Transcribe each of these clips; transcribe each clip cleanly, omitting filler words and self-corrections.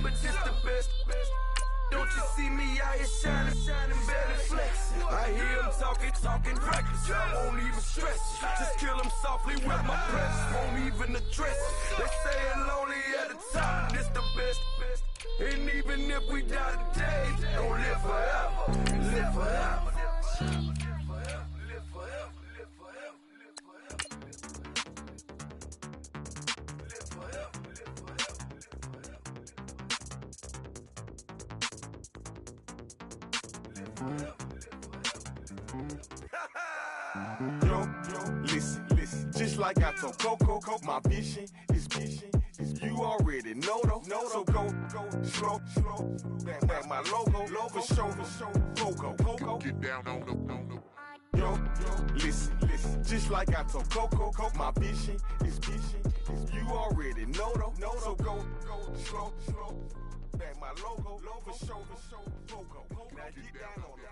but just the best. Don't you see me out here shining, barely flexing? I hear him talking reckless. I won't even stress it. Just kill him softly with my press. Won't even address it. They saying lonely at the top, this the best. And even if we die today, don't live forever. Live forever. Yo, listen, just like I told Coco, my vision is you already know though. So go slow, back my logo, for show, Coco, get down on the. Yo, listen, just like I told Coco, my vision is you already know though. So go slow, back my logo, for show, Coco, now get down on that.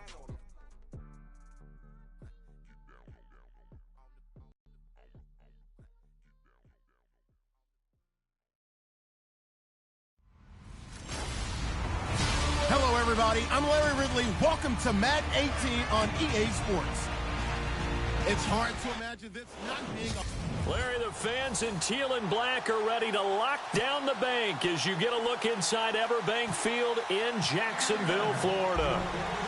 Hello, everybody. I'm Larry Ridley. Welcome to Madden 18 on EA Sports. It's hard to imagine this not being a... Larry, the fans in teal and black are ready to lock down the bank as you get a look inside Everbank Field in Jacksonville, Florida.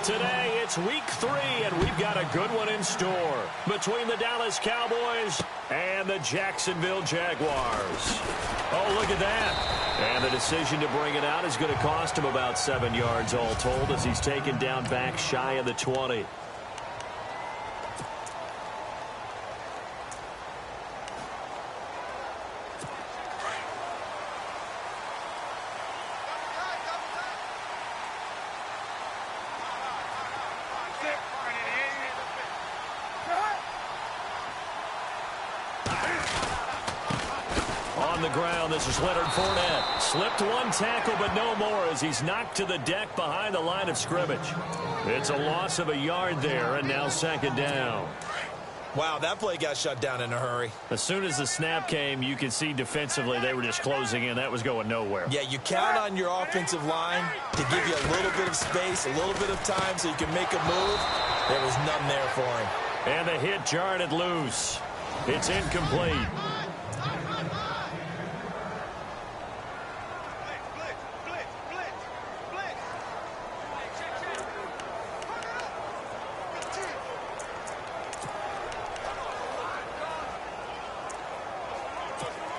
Today, it's week 3, and we've got a good one in store between the Dallas Cowboys and the Jacksonville Jaguars. Oh, look at that. And the decision to bring it out is going to cost him about 7 yards all told as he's taken down back shy of the 20. On the ground, this is Leonard Fournette. Slipped one tackle, but no more as he's knocked to the deck behind the line of scrimmage. It's a loss of a yard there, and now second down. Wow, that play got shut down in a hurry. As soon as the snap came, you could see defensively they were just closing in. That was going nowhere. Yeah, you count on your offensive line to give you a little bit of space, a little bit of time so you can make a move. There was none there for him. And the hit jarred it loose. It's incomplete.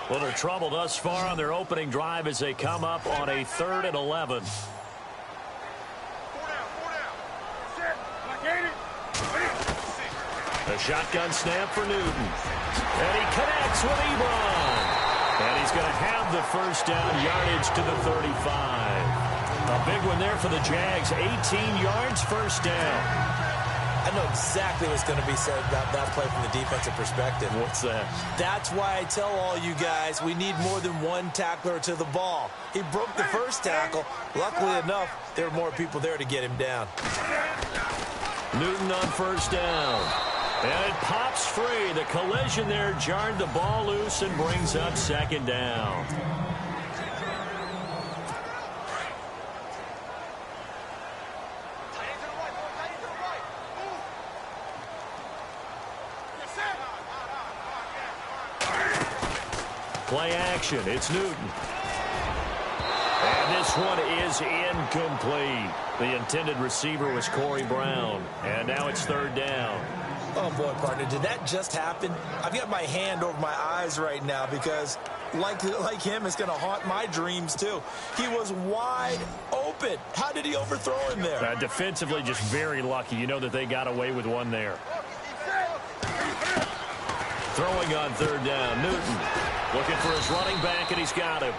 Little trouble thus far on their opening drive as they come up on a 3rd and 11. A shotgun snap for Newton. And he connects with Ebron. And he's going to have the first down, yardage to the 35. A big one there for the Jags. 18 yards, first down. I know exactly what's going to be said about that play from the defensive perspective. What's that? That's why I tell all you guys we need more than one tackler to the ball. He broke the first tackle. Luckily enough, there were more people there to get him down. Newton on first down. And it pops free. The collision there jarred the ball loose and brings up second down. Play action. It's Newton. And this one is incomplete. The intended receiver was Corey Brown. And now it's third down. Oh, boy, partner, did that just happen? I've got my hand over my eyes right now because, like him, it's going to haunt my dreams, too. He was wide open. How did he overthrow him there? Defensively, just very lucky. You know that they got away with one there. Throwing on third down, Newton. Looking for his running back, and he's got him.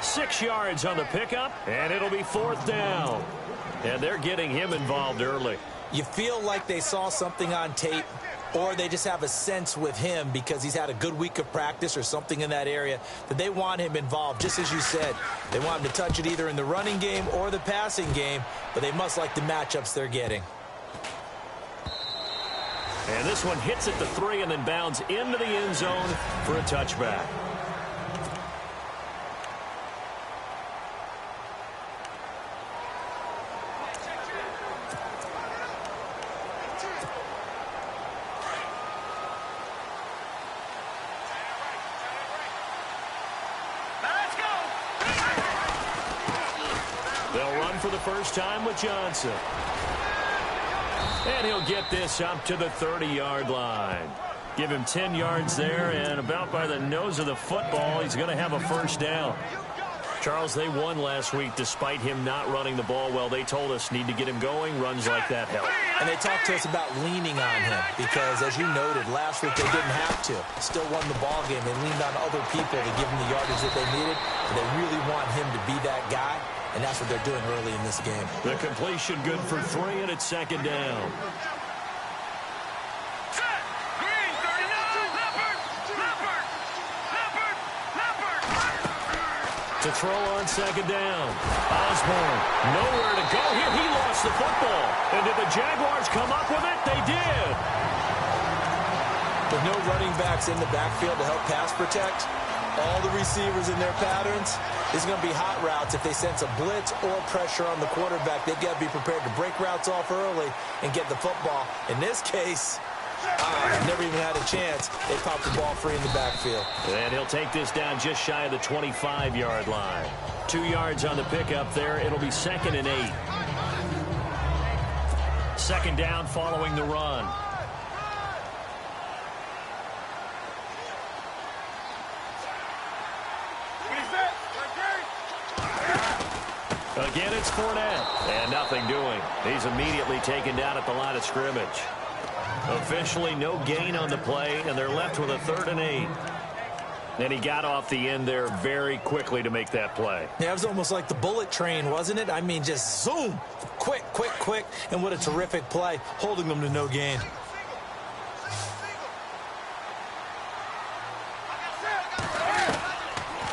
6 yards on the pickup, and it'll be fourth down. And they're getting him involved early. You feel like they saw something on tape, or they just have a sense with him because he's had a good week of practice or something in that area that they want him involved, just as you said. They want him to touch it either in the running game or the passing game, but they must like the matchups they're getting. And this one hits at the 3 and then bounds into the end zone for a touchback. run for the first time with Johnson. And he'll get this up to the 30-yard line. Give him 10 yards there, and about by the nose of the football, he's going to have a first down. Charles, they won last week despite him not running the ball well. They told us need to get him going. Runs like that help. And they talked to us about leaning on him because, as you noted, last week they didn't have to. Still won the ball game. They leaned on other people to give him the yardage that they needed. And they really want him to be that guy, and that's what they're doing early in this game. The completion good for 3, and it's second down. To throw on second down. Osborne, nowhere to go here. He lost the football. And did the Jaguars come up with it? They did. With no running backs in the backfield to help pass protect, all the receivers in their patterns, it's going to be hot routes. If they sense a blitz or pressure on the quarterback, they've got to be prepared to break routes off early and get the football. In this case, never even had a chance. They popped the ball free in the backfield. And he'll take this down just shy of the 25-yard line. 2 yards on the pickup there. It'll be 2nd and 8. Second down following the run. Again, it's Fournette. And nothing doing. He's immediately taken down at the line of scrimmage. Officially no gain on the play, and they're left with a 3rd and 8. And he got off the end there very quickly to make that play. Yeah, it was almost like the bullet train, wasn't it? I mean, just zoom. Quick, quick, quick. And what a terrific play, holding them to no gain.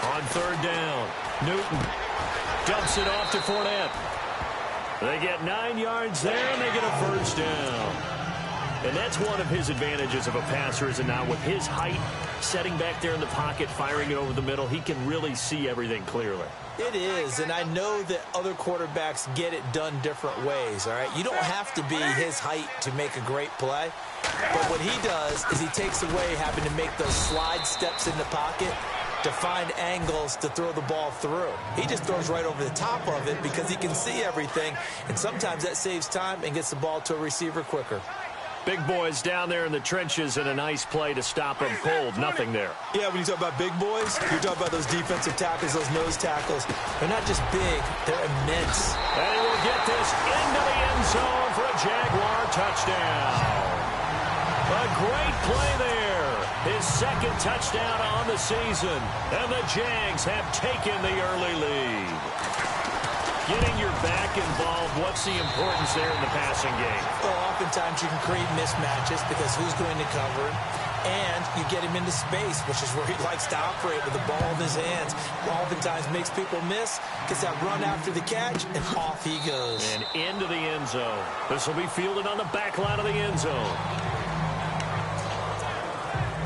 On 3rd down, Newton dumps it off to Fournette. They get 9 yards there, and they get a first down. And that's one of his advantages of a passer, is it not? With his height, setting back there in the pocket, firing it over the middle, he can really see everything clearly. It is, and I know that other quarterbacks get it done different ways, all right? You don't have to be his height to make a great play. But what he does is he takes away having to make those slide steps in the pocket to find angles to throw the ball through. He just throws right over the top of it because he can see everything, and sometimes that saves time and gets the ball to a receiver quicker. Big boys down there in the trenches, and a nice play to stop them cold. Nothing there. Yeah, when you talk about big boys, you're talking about those defensive tackles, those nose tackles. They're not just big, they're immense. And he will get this into the end zone for a Jaguar touchdown. A great play there. His 2nd touchdown on the season. And the Jags have taken the early lead. Getting your back involved, what's the importance there in the passing game? Well, oftentimes you can create mismatches because who's going to cover him? And you get him into space, which is where he likes to operate with the ball in his hands. Oftentimes makes people miss, gets that run after the catch, and off he goes. And into the end zone. This will be fielded on the back line of the end zone.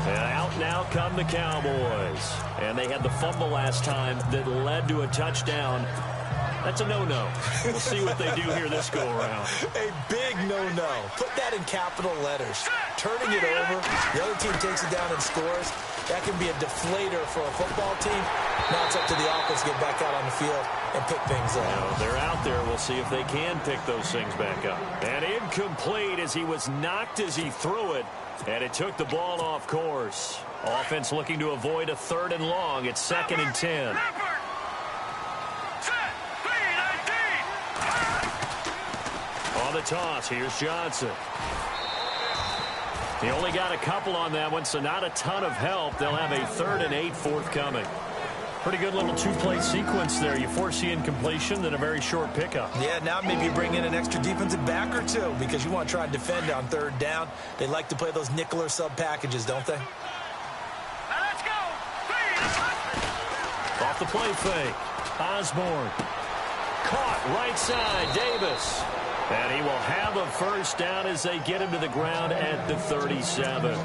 And out now come the Cowboys. And they had the fumble last time that led to a touchdown. That's a no-no. We'll see what they do here this go-around. A big no-no. Put that in capital letters. Turning it over, the other team takes it down and scores. That can be a deflator for a football team. Now it's up to the offense to get back out on the field and pick things up. Now, they're out there. We'll see if they can pick those things back up. And incomplete as he was knocked as he threw it. And it took the ball off course. Offense looking to avoid a 3rd and long. It's 2nd and 10. On the toss, here's Johnson. He only got a couple on that one, so not a ton of help. They'll have a 3rd and 8 forthcoming. Pretty good little 2-play sequence there. You force the incompletion, then a very short pickup. Yeah, now maybe you bring in an extra defensive back or two because you want to try and defend on 3rd down. They like to play those nickel or sub packages, don't they? Let's go. Off the play fake. Osborne. Caught right side. Davis. And he will have a first down as they get him to the ground at the 37.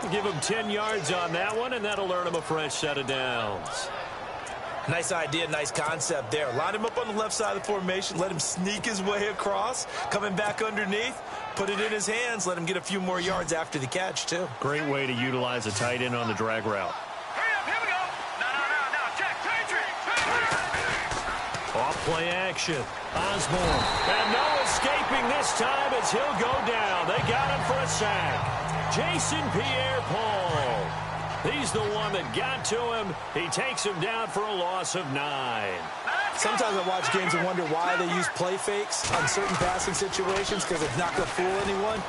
Give him 10 yards on that one, and that'll earn him a fresh set of downs. Nice idea, nice concept there. Line him up on the left side of the formation, let him sneak his way across, coming back underneath, put it in his hands, let him get a few more yards after the catch, too. Great way to utilize a tight end on the drag route. Hurry up, here we go. No, check. Off play action. Osborne. And no escaping this time as he'll go down. They got him for a sack. Jason Pierre-Paul. He's the one that got to him. He takes him down for a loss of 9. Sometimes I watch games and wonder why they use play fakes on certain passing situations because it's not going to fool anyone.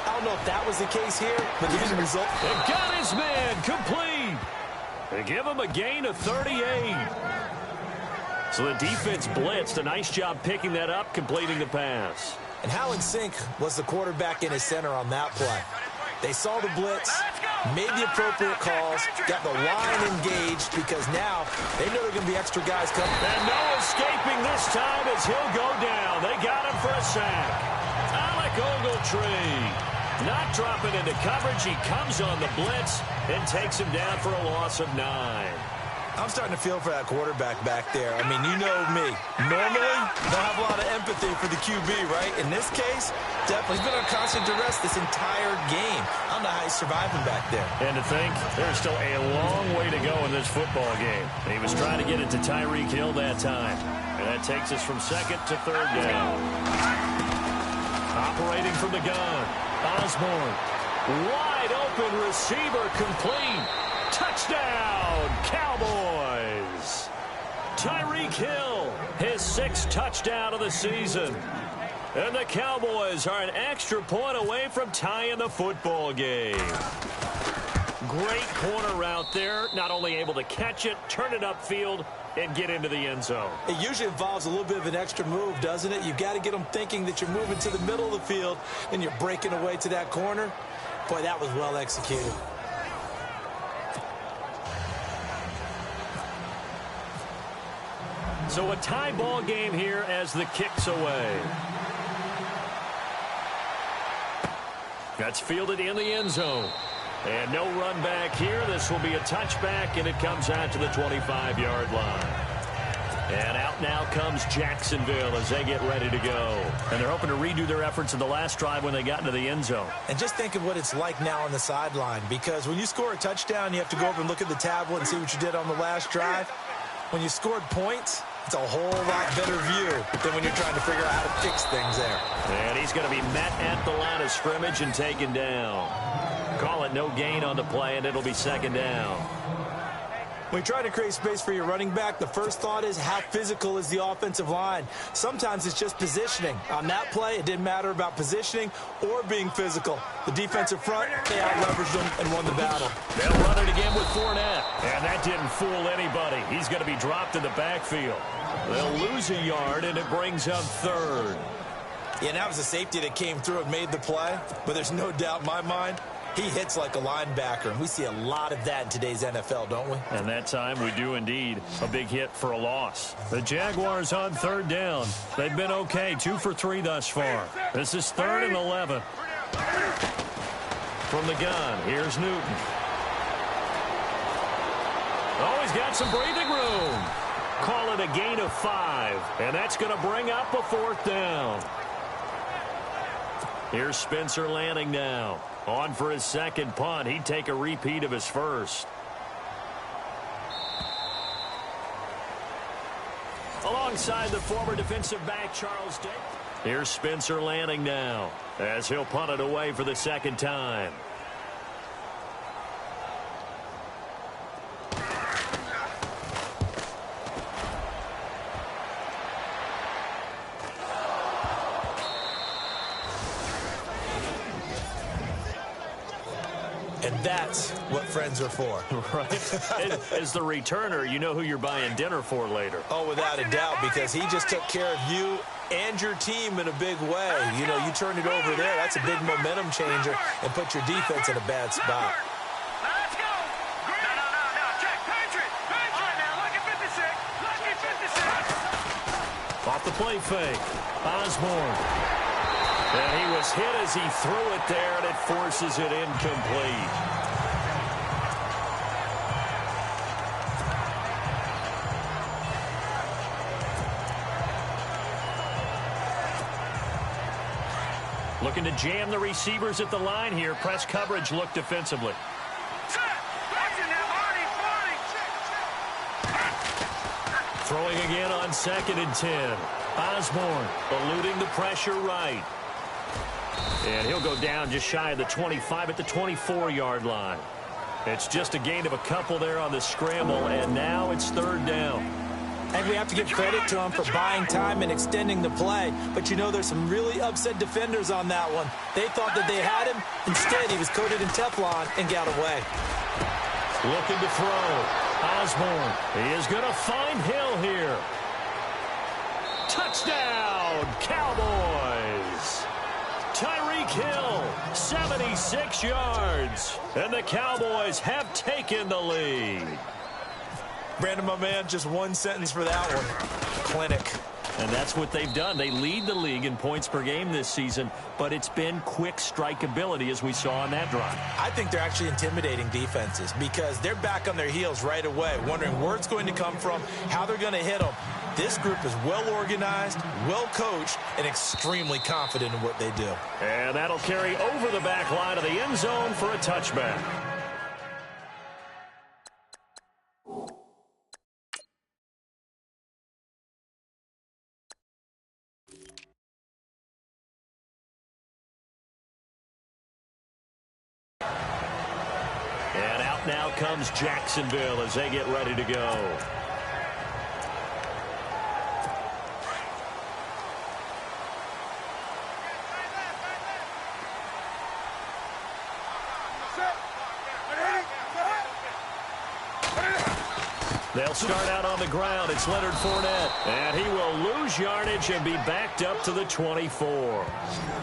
I don't know if that was the case here, but the end result. They got his man complete. They give him a gain of 38. So the defense blitzed. A nice job picking that up, completing the pass. And how in sync was the quarterback in his center on that play? They saw the blitz, made the appropriate calls, got the line engaged because now they know there are going to be extra guys coming. And no escaping this time as he'll go down. They got him for a sack. Alec Ogletree not dropping into coverage. He comes on the blitz and takes him down for a loss of 9. I'm starting to feel for that quarterback back there. I mean, you know me. Normally, don't have a lot of empathy for the QB, right? In this case, definitely he's been on constant duress this entire game. I don't know how he's surviving back there. And to think, there's still a long way to go in this football game. He was trying to get it to Tyreek Hill that time. And that takes us from second to third down. Operating from the gun, Osborne. Wide open receiver complete. Touchdown, Cowboys! Tyreek Hill, his 6th touchdown of the season. And the Cowboys are an extra point away from tying the football game. Great corner route there. Not only able to catch it, turn it upfield, and get into the end zone. It usually involves a little bit of an extra move, doesn't it? You've got to get them thinking that you're moving to the middle of the field and you're breaking away to that corner. Boy, that was well executed. So a tie ball game here as the kick's away. That's fielded in the end zone. And no run back here. This will be a touchback, and it comes out to the 25-yard line. And out now comes Jacksonville as they get ready to go. And they're hoping to redo their efforts in the last drive when they got into the end zone. And just think of what it's like now on the sideline, because when you score a touchdown, you have to go over and look at the tablet and see what you did on the last drive. When you scored points, it's a whole lot better view than when you're trying to figure out how to fix things there. And he's going to be met at the line of scrimmage and taken down. Call it no gain on the play, and it'll be second down. When you try to create space for your running back, the first thought is how physical is the offensive line. Sometimes it's just positioning. On that play, it didn't matter about positioning or being physical. The defensive front, they out-leveraged them and won the battle. They'll run it again with Fournette. And that didn't fool anybody. He's going to be dropped in the backfield. They'll lose a yard, and it brings up third. Yeah, that was a safety that came through and made the play. But there's no doubt in my mind, he hits like a linebacker, and we see a lot of that in today's NFL, don't we? And that time we do indeed. A big hit for a loss. The Jaguars on third down. They've been okay, 2 for 3 thus far. This is 3rd and 11. From the gun, here's Newton. Oh, he's got some breathing room. Call it a gain of 5, and that's going to bring up a 4th down. Here's Spencer Lanning now. On for his second punt. He'd take a repeat of his first. Alongside the former defensive back, Charles Day. Here's Spencer Lanning now as he'll punt it away for the second time. And that's what friends are for. Right. As the returner, you know who you're buying dinner for later. Oh, without a doubt, because he just took care of you and your team in a big way. You know, you turn it over there, that's a big momentum changer, and put your defense in a bad spot. Let's go! No, check, Patriot! All right, now, lucky 56! Lucky 56! Off the play fake, Osborne. And he was hit as he threw it there, and it forces it incomplete. Looking to jam the receivers at the line here. Press coverage look defensively. Throwing again on 2nd and 10. Osborne eluding the pressure right. And he'll go down just shy of the 25 at the 24-yard line. It's just a gain of a couple there on the scramble, and now it's 3rd down. I think we have to give credit to him for buying time and extending the play. But, you know, there's some really upset defenders on that one. They thought that they had him. Instead, he was coated in Teflon and got away. Looking to throw. Osborne. He is going to find Hill here. Touchdown, Cowboys. Tyreek Hill, 76 yards. And the Cowboys have taken the lead. Brandon, my man, just one sentence for that one. Clinic. And that's what they've done. They lead the league in points per game this season, but it's been quick strikeability as we saw on that drive. I think they're actually intimidating defenses because they're back on their heels right away, wondering where it's going to come from, how they're going to hit them. This group is well organized, well coached, and extremely confident in what they do. And that'll carry over the back line of the end zone for a touchback. And out now comes Jacksonville as they get ready to go. They'll start out on the ground. It's Leonard Fournette. And he will lose yardage and be backed up to the 24.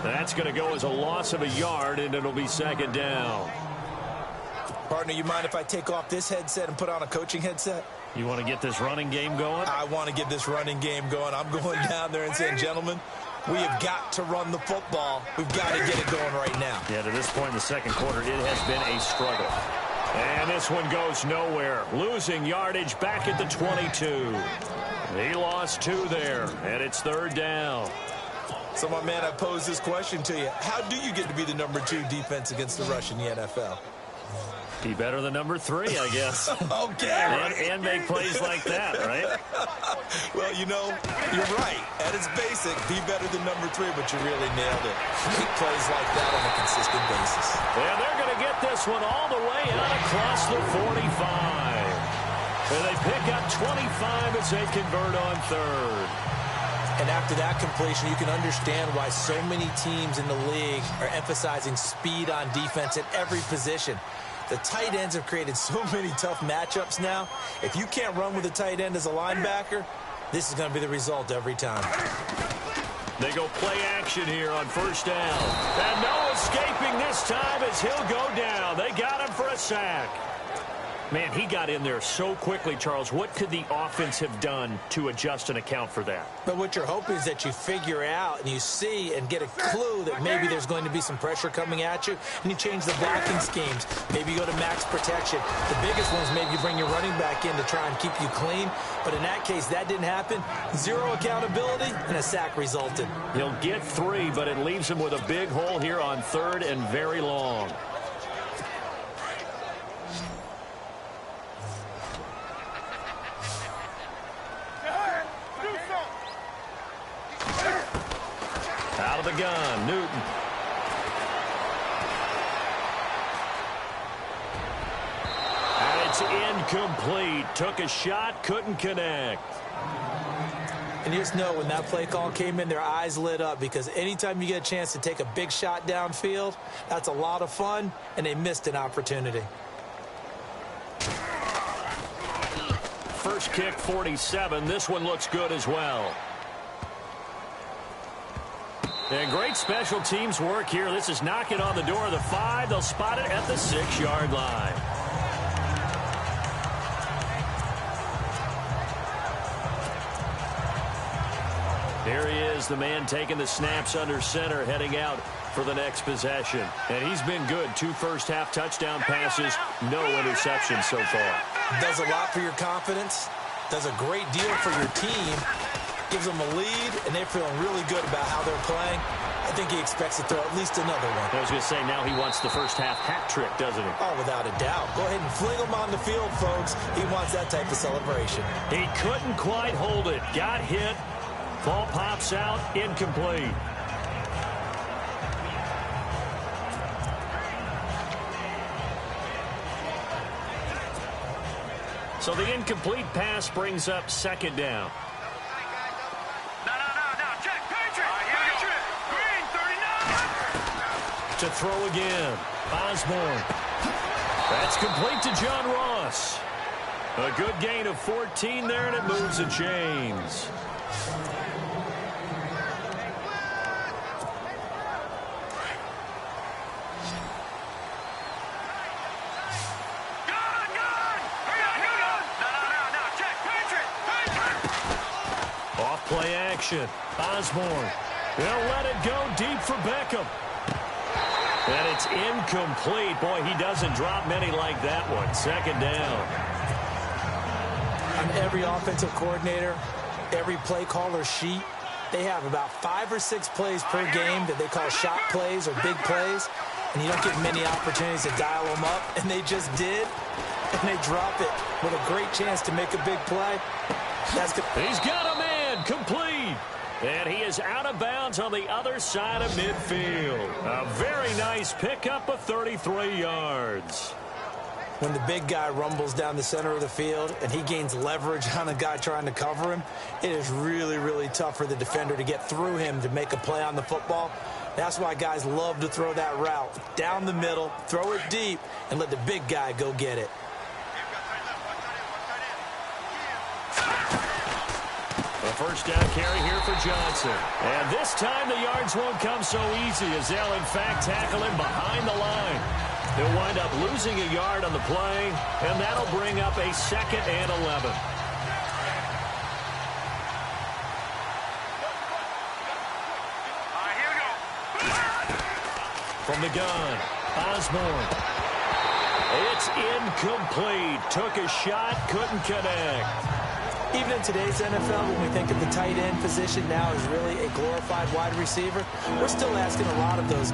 That's going to go as a loss of a yard, and it'll be 2nd down. Partner, you mind if I take off this headset and put on a coaching headset? You want to get this running game going? I want to get this running game going. I'm going down there and saying, gentlemen, we have got to run the football. We've got to get it going right now. Yeah, to this point in the 2nd quarter, it has been a struggle. And this one goes nowhere. Losing yardage back at the 22. He lost 2 there, and it's 3rd down. So, my man, I pose this question to you. How do you get to be the number 2 defense against the rush in the NFL? Be better than number 3, I guess. Okay. And make plays like that, right? Well, you know, you're right. At its basic, be better than number 3, but you really nailed it. Make plays like that on a consistent basis. And they're going to get this one all the way out across the 45. And they pick up 25 as they convert on 3rd. And after that completion, you can understand why so many teams in the league are emphasizing speed on defense at every position. The tight ends have created so many tough matchups now. If you can't run with a tight end as a linebacker, this is going to be the result every time. They go play action here on 1st down. And no escaping this time as he'll go down. They got him for a sack. Man, he got in there so quickly, Charles. What could the offense have done to adjust and account for that? But what you're hoping is that you figure out and you see and get a clue that maybe there's going to be some pressure coming at you, and you change the blocking schemes. Maybe you go to max protection. The biggest one is maybe you bring your running back in to try and keep you clean. But in that case, that didn't happen. 0 accountability, and a sack resulted. He'll get 3, but it leaves him with a big hole here on 3rd and very long. Out of the gun, Newton. And it's incomplete. Took a shot, couldn't connect. And you just know when that play call came in, their eyes lit up, because anytime you get a chance to take a big shot downfield, that's a lot of fun, and they missed an opportunity. First kick, 47. This one looks good as well. And great special teams work here. This is knocking on the door of the 5. They'll spot it at the 6-yard line. Here he is, the man taking the snaps under center, heading out for the next possession. And he's been good. 2 first-half touchdown passes, no interceptions so far. Does a lot for your confidence, does a great deal for your team, gives them a lead, and they're feeling really good about how they're playing. I think he expects to throw at least another one. I was going to say, now he wants the first half hat trick, doesn't he? Oh, without a doubt. Go ahead and fling him on the field, folks. He wants that type of celebration. He couldn't quite hold it. Got hit. Ball pops out. Incomplete. So the incomplete pass brings up second down. To throw again. Osborne. That's complete to John Ross. A good gain of 14 there, and it moves the chains. Off play action. Osborne. They'll let it go deep for Beckham. And it's incomplete. Boy, he doesn't drop many like that one. Second down. On every offensive coordinator, every play caller sheet, they have about 5 or 6 plays per game that they call shot plays or big plays, and you don't get many opportunities to dial them up, and they just did, and they drop it with a great chance to make a big play. He's got a man, complete. And he is out of bounds on the other side of midfield. A very nice pickup of 33 yards. When the big guy rumbles down the center of the field and he gains leverage on a guy trying to cover him, it is really, really tough for the defender to get through him to make a play on the football. That's why guys love to throw that route down the middle, throw it deep, and let the big guy go get it. A first down carry here for Johnson. And this time the yards won't come so easy as they'll, in fact, tackle him behind the line. They'll wind up losing a yard on the play, and that'll bring up a 2nd and 11. Here we go. From the gun, Osborne. It's incomplete. Took a shot, couldn't connect. Even in today's NFL, when we think of the tight end position now as really a glorified wide receiver, we're still asking a lot of those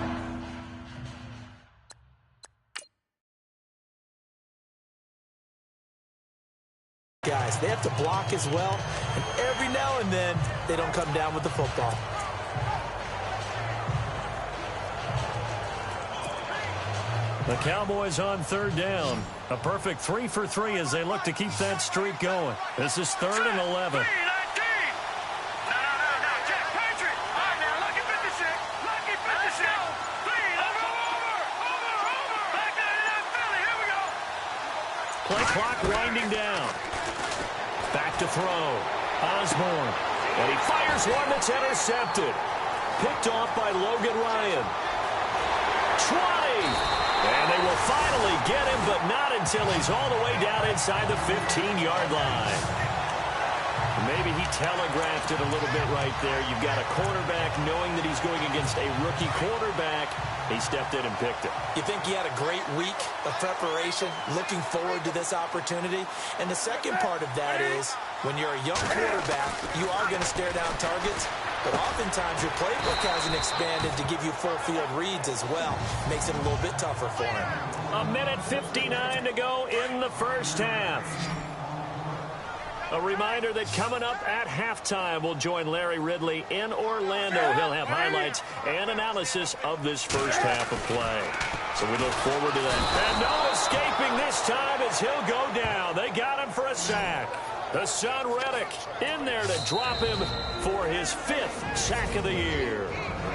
guys. They have to block as well, and every now and then, they don't come down with the football. The Cowboys on 3rd down. A perfect 3 for 3 as they look to keep that streak going. This is 3rd and 11. Play clock winding down. Back to throw. Osborne. And he fires one that's intercepted. Picked off by Logan Ryan. 20. And they will finally get him, but not until he's all the way down inside the 15-yard line. Maybe he telegraphed it a little bit right there. You've got a quarterback knowing that he's going against a rookie quarterback. He stepped in and picked it. You think he had a great week of preparation, looking forward to this opportunity? And the second part of that is, when you're a young quarterback, you are going to stare down targets, but oftentimes your playbook hasn't expanded to give you full field reads as well. Makes it a little bit tougher for him. A minute 59 to go in the first half. A reminder that coming up at halftime, we'll join Larry Ridley in Orlando. He'll have highlights and analysis of this first half of play. So we look forward to that. And no escaping this time as he'll go down. They got him for a sack. The son Reddick in there to drop him for his 5th sack of the year.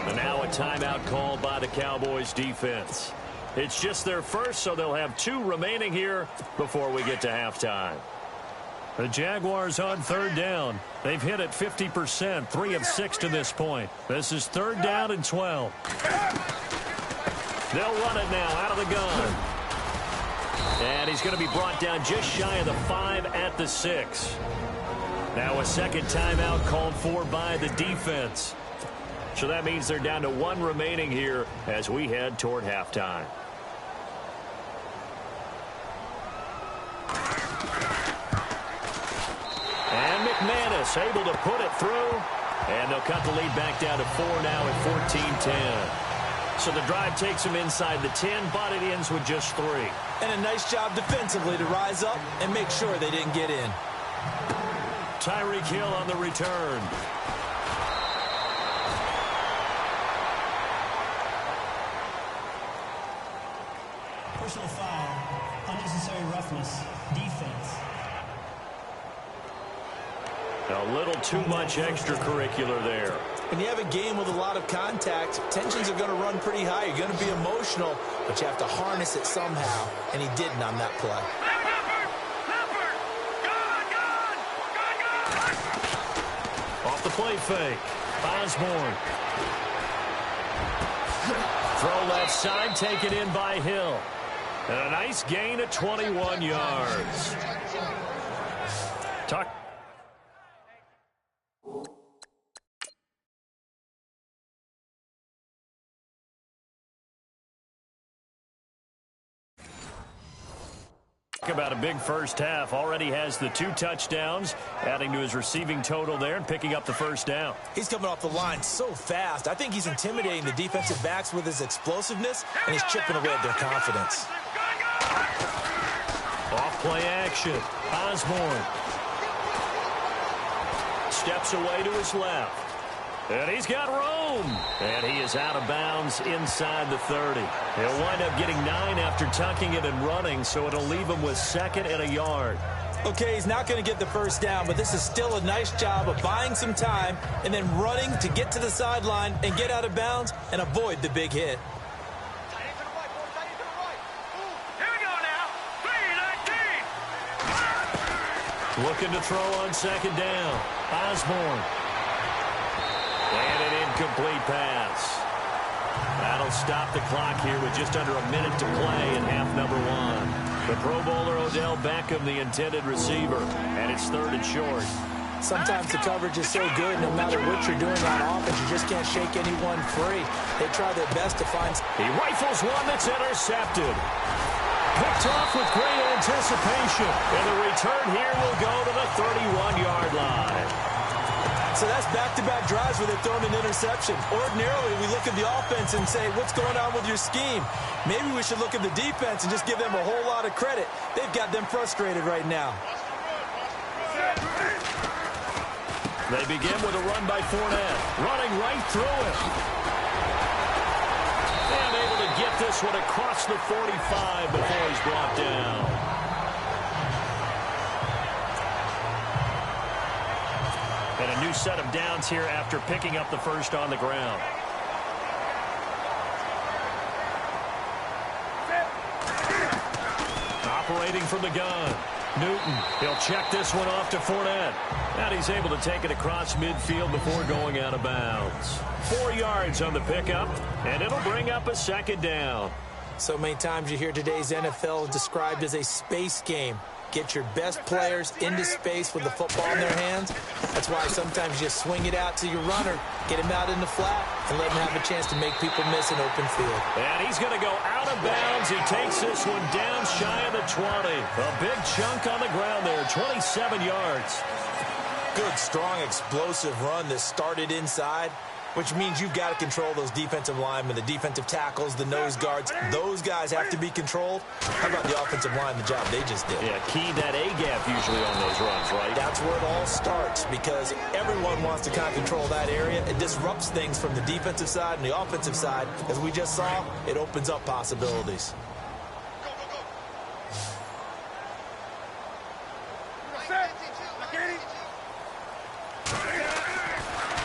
And now a timeout called by the Cowboys defense. It's just their first, so they'll have 2 remaining here before we get to halftime. The Jaguars on 3rd down. They've hit it 50%, 3 of 6 to this point. This is 3rd down and 12. They'll run it now out of the gun. And he's going to be brought down just shy of the 5 at the 6. Now a second timeout called for by the defense. So that means they're down to 1 remaining here as we head toward halftime. And McManus Davis able to put it through. And they'll cut the lead back down to 4 now at 14-10. So the drive takes them inside the 10, but it ends with just 3. And a nice job defensively to rise up and make sure they didn't get in. Tyreek Hill on the return. Personal foul, unnecessary roughness, defense. A little too much extracurricular there. When you have a game with a lot of contact, tensions are going to run pretty high. You're going to be emotional, but you have to harness it somehow, and he didn't on that play. Off the play fake. Osborne. Throw left side, taken in by Hill. And a nice gain of 21 yards. Talk. About a big first half. Already has the 2 touchdowns, adding to his receiving total there and picking up the first down. He's coming off the line so fast. I think he's intimidating the defensive backs with his explosiveness, and he's chipping away at their confidence. Off play action. Osborne steps away to his left. And he's got room. And he is out of bounds inside the 30. He'll wind up getting 9 after tucking it and running, so it'll leave him with 2nd and a yard. Okay, he's not going to get the first down, but this is still a nice job of buying some time and then running to get to the sideline and get out of bounds and avoid the big hit. Looking to throw on 2nd down. Osborne. And an incomplete pass. That'll stop the clock here with just under a minute to play in half number 1. The Pro Bowler Odell Beckham, the intended receiver, and it's 3rd and short. Sometimes the coverage is so good, no matter what you're doing on offense, you just can't shake anyone free. They try their best to find... He rifles one that's intercepted. Picked off with great anticipation. And the return here will go to the 31-yard line. So that's back-to-back drives where they're throwing an interception. Ordinarily, we look at the offense and say, what's going on with your scheme? Maybe we should look at the defense and just give them a whole lot of credit. They've got them frustrated right now. They begin with a run by Fournette. Running right through it. And able to get this one across the 45 before he's brought down. And a new set of downs here after picking up the first on the ground. Operating from the gun. Newton, he'll check this one off to Fournette. And he's able to take it across midfield before going out of bounds. 4 yards on the pickup, and it'll bring up a 2nd down. So many times you hear today's NFL described as a space game. Get your best players into space with the football in their hands. That's why sometimes you swing it out to your runner, get him out in the flat, and let him have a chance to make people miss an open field. And he's going to go out of bounds. He takes this one down shy of the 20. A big chunk on the ground there, 27 yards. Good, strong, explosive run that started inside, which means you've got to control those defensive linemen, the defensive tackles, the nose guards. Those guys have to be controlled. How about the offensive line, the job they just did? Yeah, key that A-gap usually on those runs, right? That's where it all starts because everyone wants to kind of control that area. It disrupts things from the defensive side and the offensive side. As we just saw, it opens up possibilities.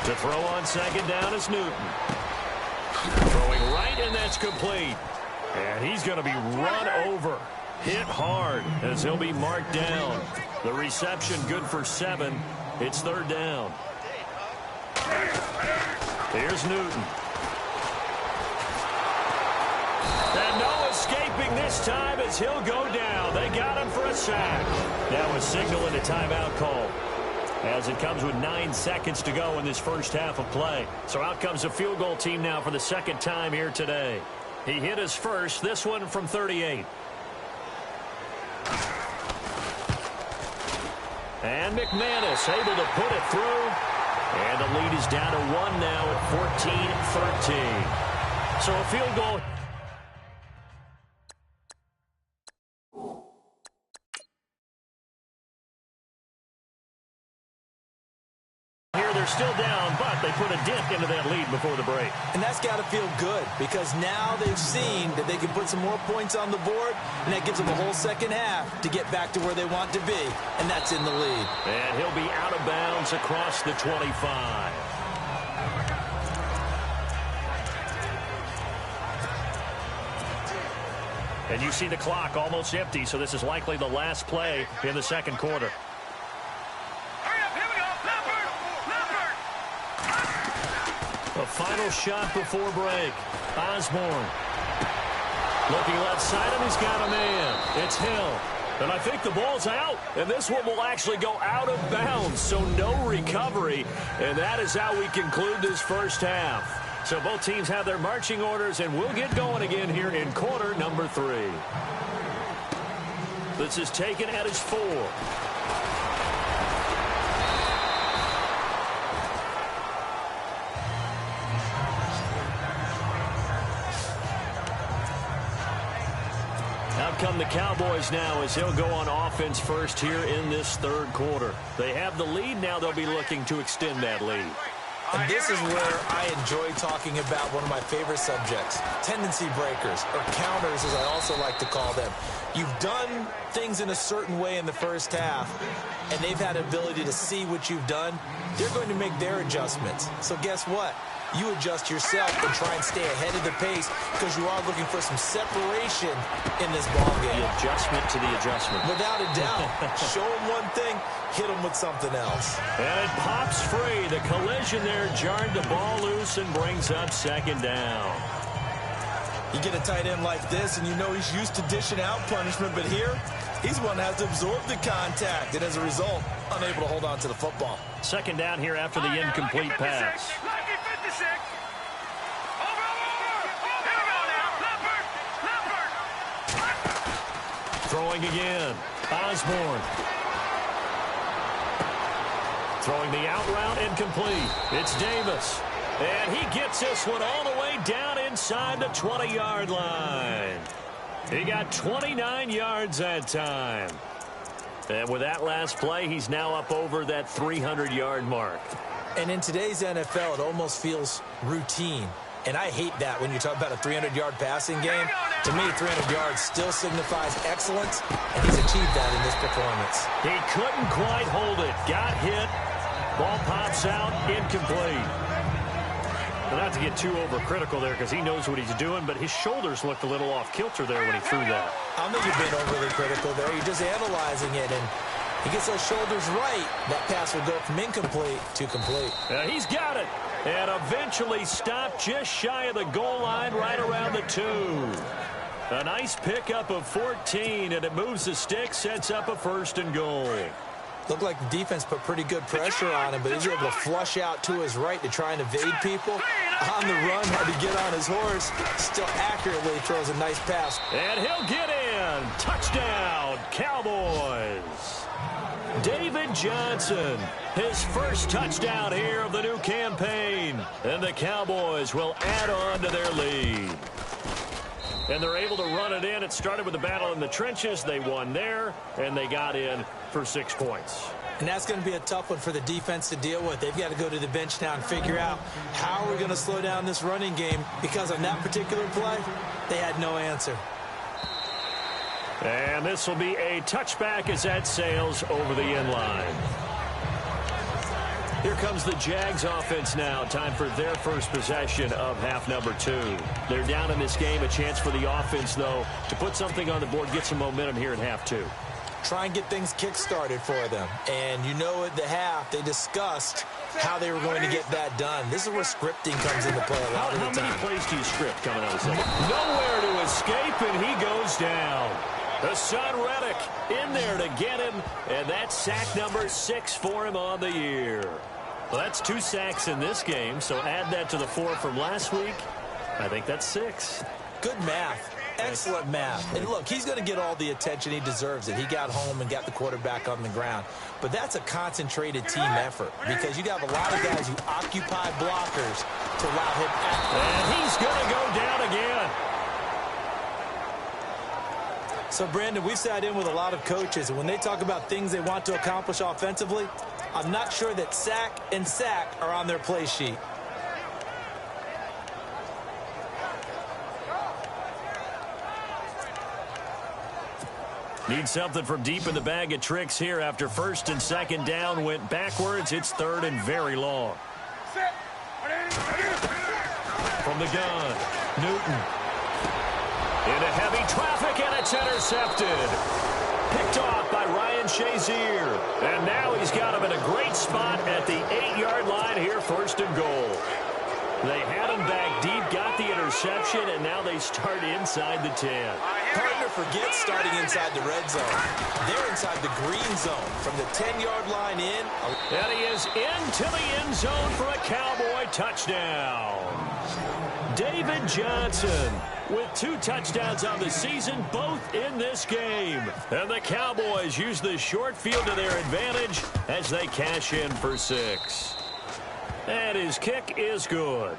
To throw on 2nd down is Newton. Throwing right, and that's complete. And he's going to be run over. Hit hard as he'll be marked down. The reception good for 7. It's 3rd down. Here's Newton. And no escaping this time as he'll go down. They got him for a sack. That was signaling a timeout call, as it comes with 9 seconds to go in this first half of play. So out comes the field goal team now for the 2nd time here today. He hit his first, this one from 38. And McManus able to put it through. And the lead is down to 1 now at 14-13. So a field goal. Here they're still down, but they put a dent into that lead before the break. And that's got to feel good because now they've seen that they can put some more points on the board, and that gives them a whole second half to get back to where they want to be, and that's in the lead. And he'll be out of bounds across the 25. And you see the clock almost empty, so this is likely the last play in the second quarter. A final shot before break. Osborne. Looking left side, and he's got a man. It's Hill. And I think the ball's out. And this one will actually go out of bounds, so no recovery. And that is how we conclude this first half. So both teams have their marching orders, and we'll get going again here in quarter number 3. This is taken at his 4. Out come the Cowboys now as they'll go on offense first here in this third quarter. They have the lead. Now they'll be looking to extend that lead. And this is where I enjoy talking about one of my favorite subjects, tendency breakers, or counters as I also like to call them. You've done things in a certain way in the first half, and they've had the ability to see what you've done. They're going to make their adjustments. So guess what? You adjust yourself and try and stay ahead of the pace because you are looking for some separation in this ballgame. The adjustment to the adjustment. Without a doubt. Show them one thing, hit them with something else. And it pops free. The collision there jarred the ball loose and brings up second down. You get a tight end like this, and you know he's used to dishing out punishment, but here, he's one that has to absorb the contact, and as a result, unable to hold on to the football. Second down here after the incomplete pass. Throwing again. Osborne. Throwing the out route incomplete. It's Davis. And he gets this one all the way down inside the 20-yard line. He got 29 yards that time. And with that last play, he's now up over that 300-yard mark. And in today's NFL, it almost feels routine. And I hate that when you talk about a 300-yard passing game. To me, 300 yards still signifies excellence, and he's achieved that in this performance. He couldn't quite hold it. Got hit. Ball pops out. Incomplete. Well, not to get too overcritical there because he knows what he's doing, but his shoulders looked a little off kilter there when he threw that. I don't think you've been overly critical there. You're just analyzing it, and he gets those shoulders right. That pass will go from incomplete to complete. He's got it. And eventually stopped just shy of the goal line right around the 2. A nice pickup of 14, and it moves the stick, sets up a 1st and goal. Looked like the defense put pretty good pressure on him, but he's able to flush out to his right to try and evade people. On the run, had to get on his horse. Still accurately throws a nice pass. And he'll get in. Touchdown, Cowboys. David Johnson, his first touchdown here of the new campaign. And the Cowboys will add on to their lead. And they're able to run it in. It started with a battle in the trenches. They won there, and they got in for 6 points. And that's going to be a tough one for the defense to deal with. They've got to go to the bench now and figure out how we're going to slow down this running game, because on that particular play, they had no answer. And this will be a touchback as that sails over the end line. Here comes the Jags offense now. Time for their first possession of half number 2. They're down in this game. A chance for the offense, though, to put something on the board, get some momentum here in half 2. Try and get things kick-started for them. And you know at the half, they discussed how they were going to get that done. This is where scripting comes into play a lot of the time. How many plays do you script coming out of the second? Nowhere to escape, and he goes down. Hassan Reddick in there to get him, and that's sack number 6 for him on the year. Well, that's 2 sacks in this game, so add that to the 4 from last week. I think that's 6. Good math. Excellent math. And look, he's going to get all the attention. He deserves it. He got home and got the quarterback on the ground. But that's a concentrated team effort because you have a lot of guys who occupy blockers to allow him access. And he's going to go down again. So, Brandon, we've sat in with a lot of coaches, and when they talk about things they want to accomplish offensively, I'm not sure that sack and sack are on their play sheet. Need something from deep in the bag of tricks here after first and second down went backwards. It's third and very long. From the gun, Newton. Into heavy traffic, and it's intercepted. Picked off by Ryan Shazier. And now he's got him in a great spot at the 8-yard line here, first and goal. They had him back deep, got the interception, and now they start inside the 10. Partner forgets starting inside the red zone. They're inside the green zone. From the 10-yard line in. And he is into the end zone for a Cowboy touchdown. David Johnson with 2 touchdowns on the season, both in this game. And the Cowboys use the short field to their advantage as they cash in for 6. And his kick is good.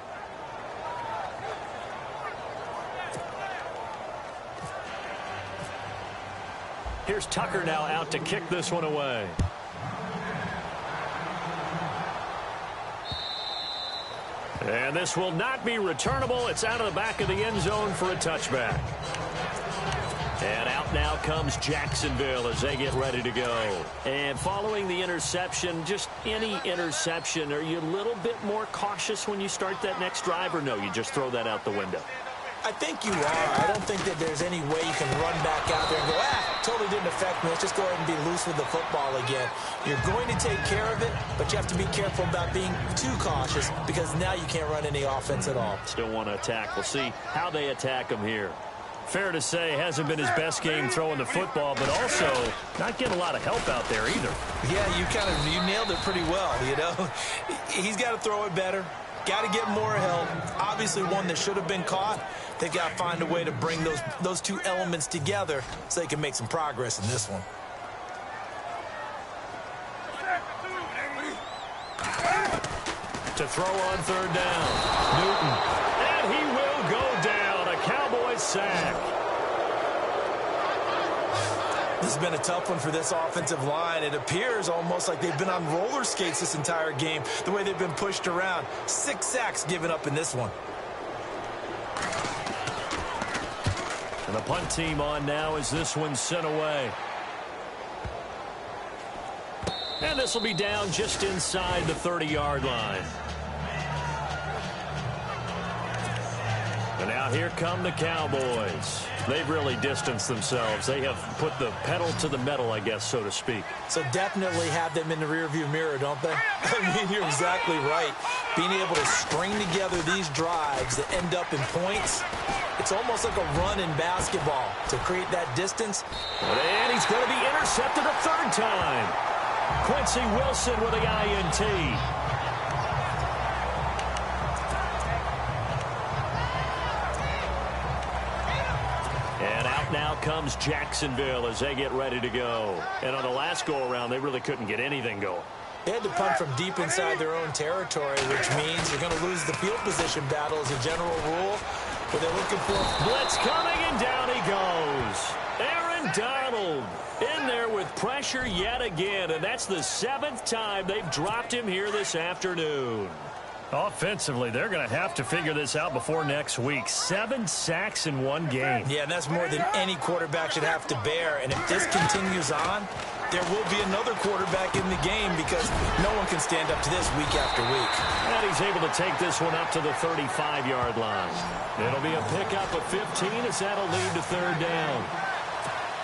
Here's Tucker now out to kick this one away. And this will not be returnable. It's out of the back of the end zone for a touchback. And out now comes Jacksonville as they get ready to go. And following the interception, just any interception, are you a little bit more cautious when you start that next drive, or no, you just throw that out the window? I think you are. I don't think that there's any way you can run back out there and go, totally didn't affect me. Let's just go ahead and be loose with the football again. You're going to take care of it, but you have to be careful about being too cautious because now you can't run any offense at all. Still want to attack. We'll see how they attack him here. Fair to say, hasn't been his best game throwing the football, but also not getting a lot of help out there either. Yeah, you nailed it pretty well, you know. He's got to throw it better. Got to get more help. Obviously one that should have been caught. They've got to find a way to bring those two elements together so they can make some progress in this one. To throw on third down, Newton. And he will go down. A Cowboys sack. This has been a tough one for this offensive line. It appears almost like they've been on roller skates this entire game, the way they've been pushed around. 6 sacks given up in this one. And the punt team on now as this one's sent away. And this will be down just inside the 30-yard line. And now here come the Cowboys. They've really distanced themselves. They have put the pedal to the metal, I guess, so to speak. So definitely have them in the rearview mirror, don't they? I mean, you're exactly right. Being able to string together these drives that end up in points, it's almost like a run in basketball to create that distance. And he's going to be intercepted a third time. Quincy Wilson with the INT. And out now comes Jacksonville as they get ready to go. And on the last go-around, they really couldn't get anything going. They had to punt from deep inside their own territory, which means you're going to lose the field position battle as a general rule. But they're looking for blitz coming, and down he goes. Aaron Donald in there with pressure yet again, and that's the 7th time they've dropped him here this afternoon. Offensively, they're going to have to figure this out before next week. 7 sacks in one game. Yeah, and that's more than any quarterback should have to bear. And if this continues on, there will be another quarterback in the game because no one can stand up to this week after week. And he's able to take this one up to the 35-yard line. It'll be a pickup of 15 as that'll lead to third down.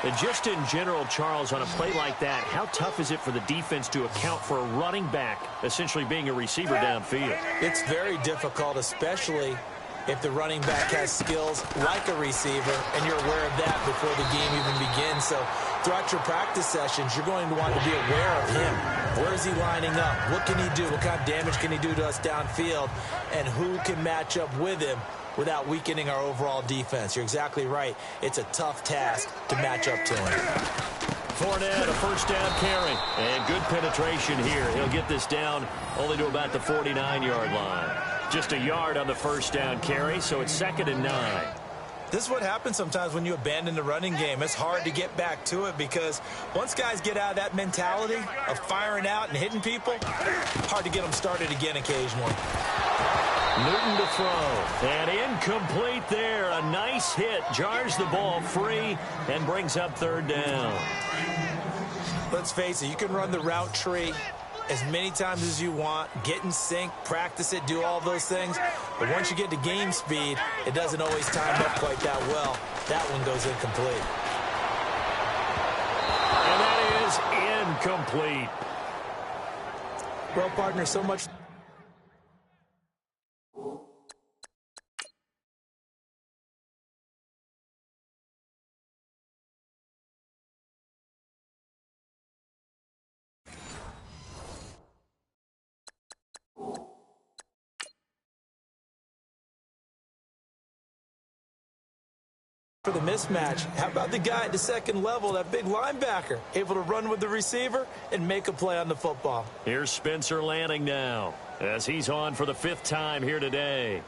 And just in general, Charles, on a play like that, how tough is it for the defense to account for a running back essentially being a receiver downfield? It's very difficult, especially if the running back has skills like a receiver, and you're aware of that before the game even begins. So throughout your practice sessions, you're going to want to be aware of him. Where is he lining up? What can he do? What kind of damage can he do to us downfield? And who can match up with him without weakening our overall defense. You're exactly right. It's a tough task to match up to him. Fournette, a first down carry. And good penetration here. He'll get this down only to about the 49-yard line. Just a yard on the first down carry, so it's 2nd and 9. This is what happens sometimes when you abandon the running game. It's hard to get back to it because once guys get out of that mentality of firing out and hitting people, hard to get them started again occasionally. Newton to throw. And incomplete there. A nice hit. Jars the ball free and brings up 3rd down. Let's face it, you can run the route tree as many times as you want, get in sync, practice it, do all those things. But once you get to game speed, it doesn't always time up quite that well. That one goes incomplete. And that is incomplete. Well, partner, so much. For the mismatch, how about the guy at the second level, that big linebacker, able to run with the receiver and make a play on the football? Here's Spencer Lanning now, as he's on for the 5th time here today.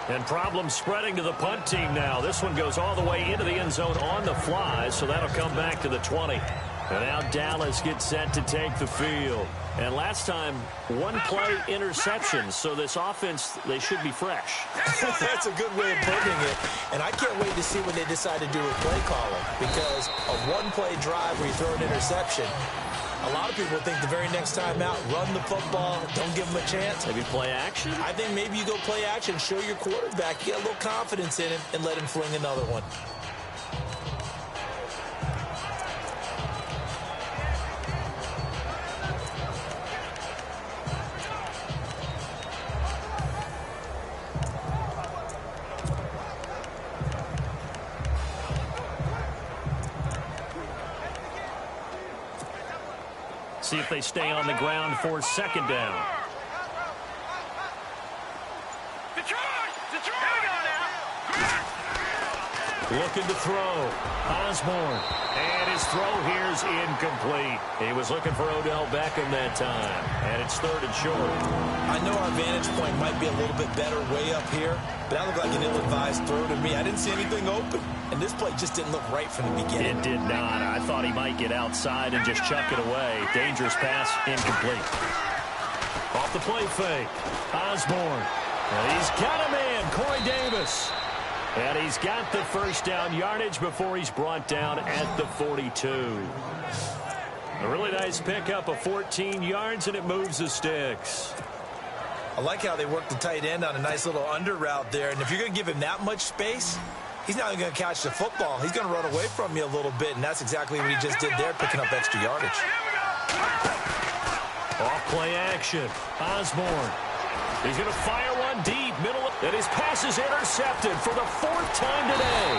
And problems spreading to the punt team now. This one goes all the way into the end zone on the fly, so that'll come back to the 20. And now Dallas gets set to take the field. And last time, 1-play interception. So this offense, they should be fresh. That's a good way of putting it. And I can't wait to see what they decide to do with play calling. Because a 1-play drive where you throw an interception, a lot of people think the very next time out, run the football, don't give them a chance. Maybe play action? I think maybe you go play action, show your quarterback, get a little confidence in him, and let him fling another one. See if they stay on the ground for 2nd down. Looking to throw. Osborne. And his throw here is incomplete. He was looking for Odell Beckham that time. And it's 3rd and short. I know our vantage point might be a little bit better way up here, but that looked like an ill-advised throw to me. I didn't see anything open. And this play just didn't look right from the beginning. It did not. I thought he might get outside and just chuck it away. Dangerous pass, incomplete. Off the play fake. Osborne. And he's got a man, Corey Davis. And he's got the first down yardage before he's brought down at the 42. A really nice pickup of 14 yards, and it moves the sticks. I like how they work the tight end on a nice little under route there. And if you're going to give him that much space, he's not even going to catch the football. He's going to run away from you a little bit, and that's exactly what he just did there, picking up extra yardage. Off play action. Osborne. He's going to fire one deep, middle, and his pass is intercepted for the 4th time today.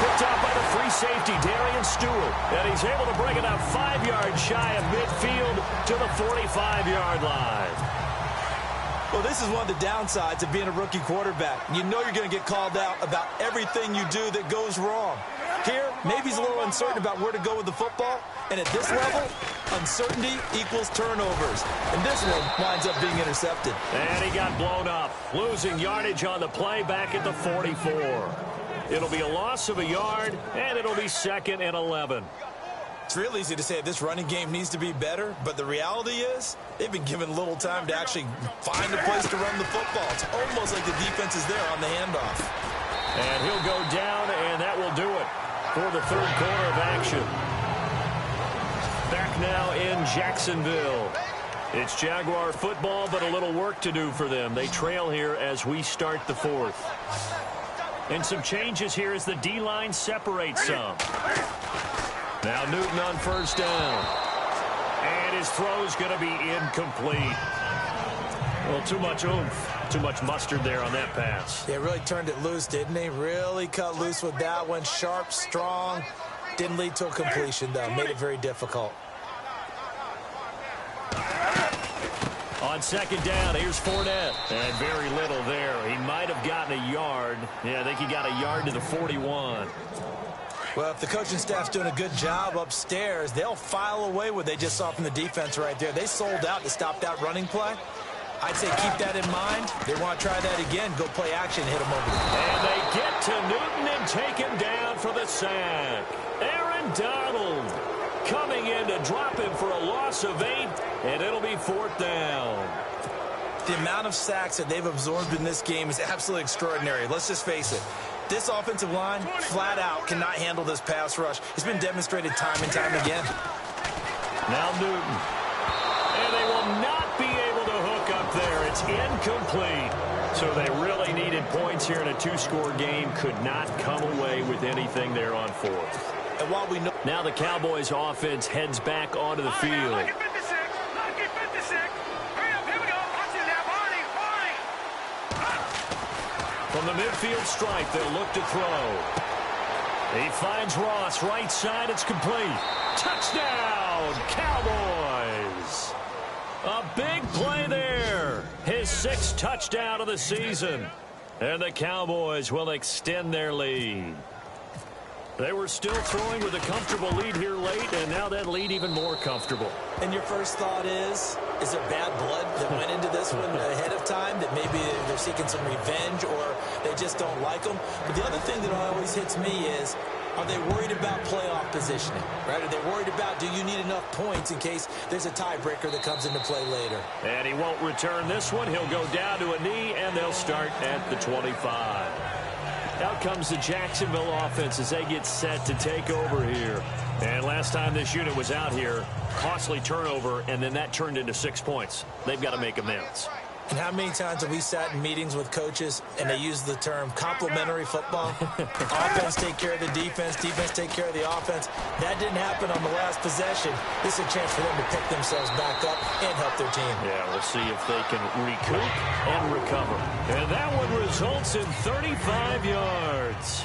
Picked up by the free safety, Darian Stewart, and he's able to bring it up 5 yards shy of midfield to the 45-yard line. Well, this is one of the downsides of being a rookie quarterback. You know you're going to get called out about everything you do that goes wrong. Here, maybe he's a little uncertain about where to go with the football, and at this level, uncertainty equals turnovers. And this one winds up being intercepted. And he got blown up, losing yardage on the play back at the 44. It'll be a loss of a yard, and it'll be 2nd and 11. It's real easy to say this running game needs to be better, but the reality is they've been given little time to actually find a place to run the football. It's almost like the defense is there on the handoff. And he'll go down, and that will do it for the 3rd quarter of action. Back now in Jacksonville. It's Jaguar football, but a little work to do for them. They trail here as we start the 4th. And some changes here as the D-line separates some. Now Newton on first down. And his throw's going to be incomplete. Well, too much oomph, too much mustard there on that pass. They really turned it loose, didn't they? Really cut loose with that one. Sharp, strong. Didn't lead to a completion, though. Made it very difficult. On second down, here's Fournette. And very little there. He might have gotten a yard. Yeah, I think he got a yard to the 41. Well, if the coaching staff's doing a good job upstairs, they'll file away what they just saw from the defense right there. They sold out to stop that running play. I'd say keep that in mind. They want to try that again. Go play action, hit him over the head. And they get to Newton and take him down for the sack. Aaron Donald coming in to drop him for a loss of 8, and it'll be 4th down. The amount of sacks that they've absorbed in this game is absolutely extraordinary. Let's just face it. This offensive line, flat out, cannot handle this pass rush. It's been demonstrated time and time again. Now Newton. And they will not be able to hook up there. It's incomplete. So they really needed points here in a 2-score game. Could not come away with anything there on 4th. And while we know now the Cowboys offense heads back onto the field. From the midfield stripe, they'll look to throw. He finds Ross, right side, it's complete. Touchdown, Cowboys! A big play there. His 6th touchdown of the season. And the Cowboys will extend their lead. They were still throwing with a comfortable lead here late, and now that lead even more comfortable. And your first thought is there bad blood that went into this one ahead of time, that maybe they're seeking some revenge or they just don't like them? But the other thing that always hits me is, are they worried about playoff positioning? Right? Are they worried about, do you need enough points in case there's a tiebreaker that comes into play later? And he won't return this one. He'll go down to a knee, and they'll start at the 25. Out comes the Jacksonville offense as they get set to take over here. And last time this unit was out here, costly turnover, and then that turned into 6 points. They've got to make amends. And how many times have we sat in meetings with coaches and they use the term complementary football? Offense take care of the defense, defense take care of the offense. That didn't happen on the last possession. This is a chance for them to pick themselves back up and help their team. Yeah, we'll see if they can recoup and recover. And that one results in 35 yards.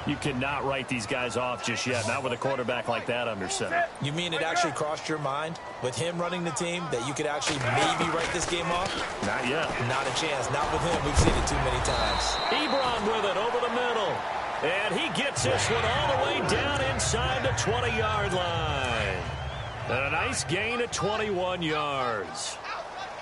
You cannot write these guys off just yet, not with a quarterback like that under center. You mean it actually crossed your mind with him running the team that you could actually maybe write this game off? Not yet. Not a chance. Not with him. We've seen it too many times. Ebron with it over the middle. And he gets this one all the way down inside the 20-yard line. And a nice gain of 21 yards.